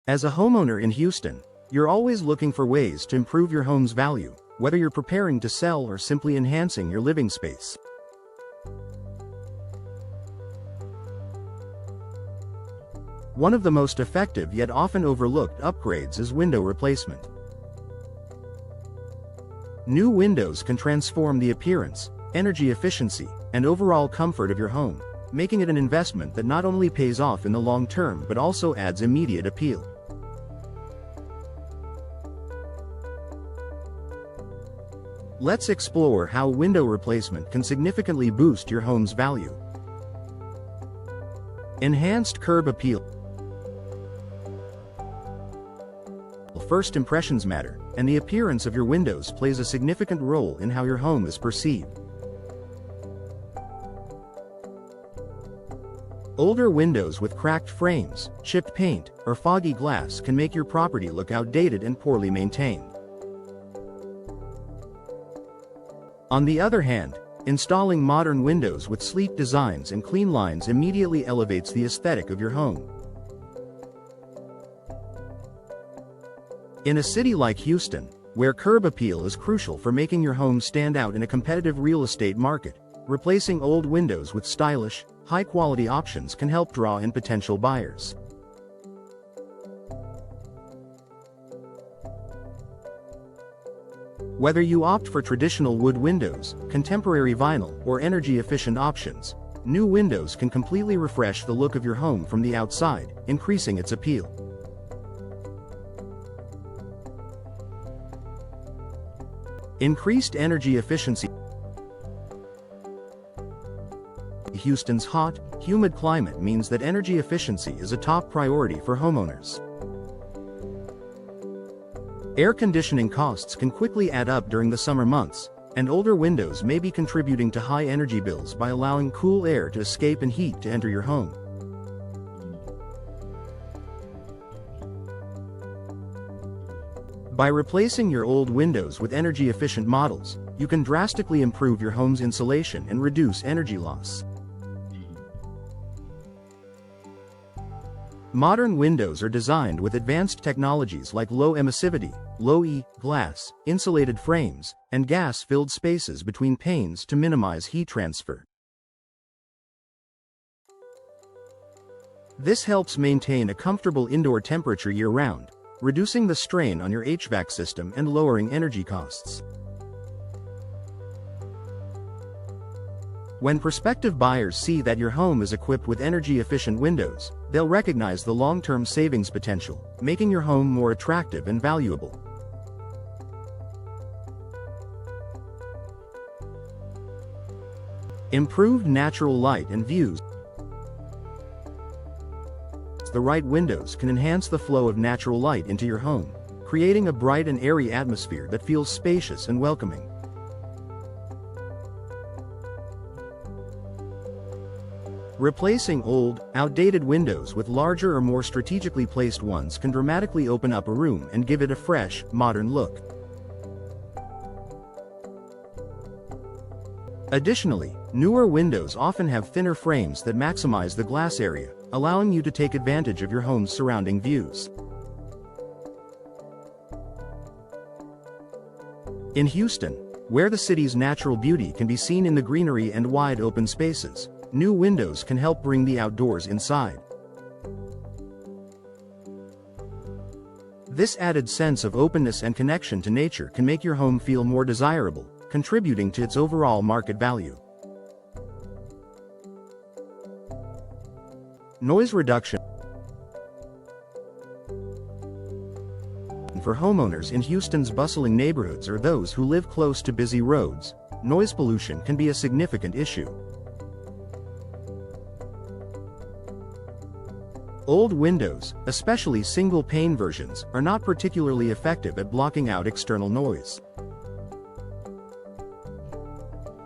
As a homeowner in Houston, you're always looking for ways to improve your home's value, whether you're preparing to sell or simply enhancing your living space. One of the most effective yet often overlooked upgrades is window replacement. New windows can transform the appearance, energy efficiency, and overall comfort of your home, making it an investment that not only pays off in the long term but also adds immediate appeal. Let's explore how window replacement can significantly boost your home's value. Enhanced curb appeal. First impressions matter, and the appearance of your windows plays a significant role in how your home is perceived. Older windows with cracked frames, chipped paint, or foggy glass can make your property look outdated and poorly maintained. On the other hand, installing modern windows with sleek designs and clean lines immediately elevates the aesthetic of your home. In a city like Houston, where curb appeal is crucial for making your home stand out in a competitive real estate market, replacing old windows with stylish, high-quality options can help draw in potential buyers. Whether you opt for traditional wood windows, contemporary vinyl, or energy-efficient options, new windows can completely refresh the look of your home from the outside, increasing its appeal. Increased energy efficiency. Houston's hot, humid climate means that energy efficiency is a top priority for homeowners. Air conditioning costs can quickly add up during the summer months, and older windows may be contributing to high energy bills by allowing cool air to escape and heat to enter your home. By replacing your old windows with energy-efficient models, you can drastically improve your home's insulation and reduce energy loss. Modern windows are designed with advanced technologies like low emissivity, low-E glass, insulated frames, and gas-filled spaces between panes to minimize heat transfer. This helps maintain a comfortable indoor temperature year-round, reducing the strain on your HVAC system and lowering energy costs. When prospective buyers see that your home is equipped with energy-efficient windows, they'll recognize the long-term savings potential, making your home more attractive and valuable. Improved natural light and views. The right windows can enhance the flow of natural light into your home, creating a bright and airy atmosphere that feels spacious and welcoming. Replacing old, outdated windows with larger or more strategically placed ones can dramatically open up a room and give it a fresh, modern look. Additionally, newer windows often have thinner frames that maximize the glass area, allowing you to take advantage of your home's surrounding views. In Houston, where the city's natural beauty can be seen in the greenery and wide open spaces, new windows can help bring the outdoors inside. This added sense of openness and connection to nature can make your home feel more desirable, contributing to its overall market value. Noise reduction. For homeowners in Houston's bustling neighborhoods or those who live close to busy roads, noise pollution can be a significant issue. Old windows, especially single-pane versions, are not particularly effective at blocking out external noise.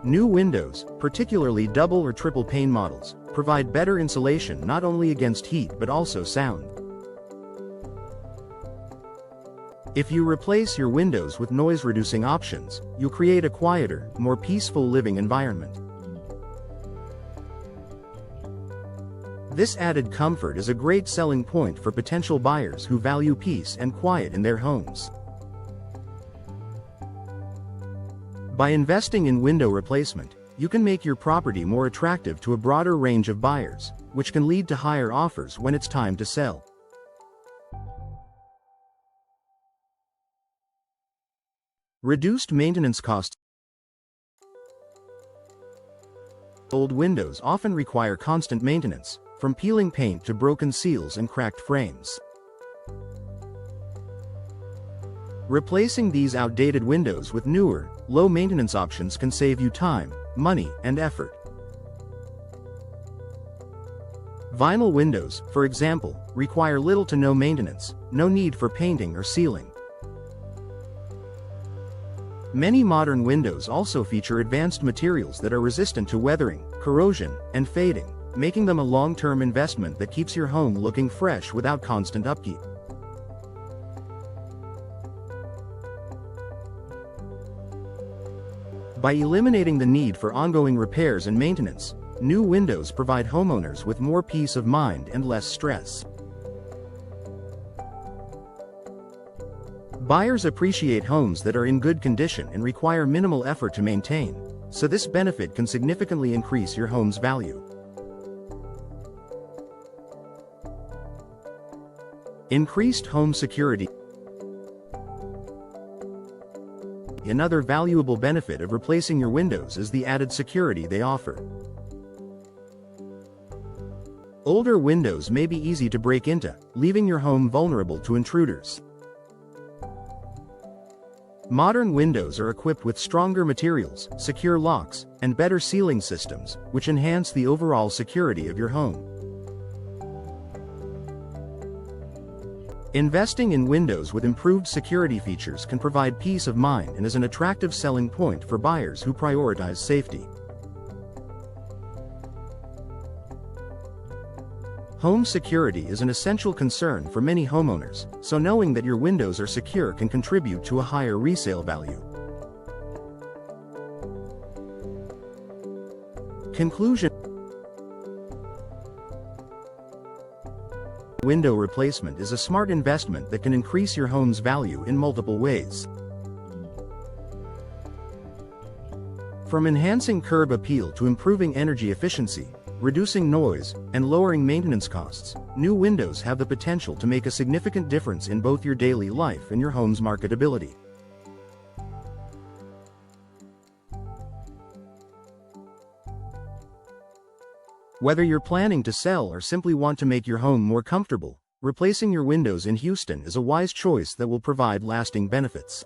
New windows, particularly double or triple pane models, provide better insulation not only against heat but also sound. If you replace your windows with noise-reducing options, you'll create a quieter, more peaceful living environment. This added comfort is a great selling point for potential buyers who value peace and quiet in their homes. By investing in window replacement, you can make your property more attractive to a broader range of buyers, which can lead to higher offers when it's time to sell. Reduced maintenance costs. Old windows often require constant maintenance, from peeling paint to broken seals and cracked frames. Replacing these outdated windows with newer, low-maintenance options can save you time, money, and effort. Vinyl windows, for example, require little to no maintenance, no need for painting or sealing. Many modern windows also feature advanced materials that are resistant to weathering, corrosion, and fading, making them a long-term investment that keeps your home looking fresh without constant upkeep. By eliminating the need for ongoing repairs and maintenance, new windows provide homeowners with more peace of mind and less stress. Buyers appreciate homes that are in good condition and require minimal effort to maintain, so this benefit can significantly increase your home's value. Increased home security. Another valuable benefit of replacing your windows is the added security they offer. Older windows may be easy to break into, leaving your home vulnerable to intruders. Modern windows are equipped with stronger materials, secure locks, and better sealing systems, which enhance the overall security of your home. Investing in windows with improved security features can provide peace of mind and is an attractive selling point for buyers who prioritize safety. Home security is an essential concern for many homeowners, so knowing that your windows are secure can contribute to a higher resale value. Conclusion. Window replacement is a smart investment that can increase your home's value in multiple ways. From enhancing curb appeal to improving energy efficiency, reducing noise, and lowering maintenance costs, new windows have the potential to make a significant difference in both your daily life and your home's marketability. Whether you're planning to sell or simply want to make your home more comfortable, replacing your windows in Houston is a wise choice that will provide lasting benefits.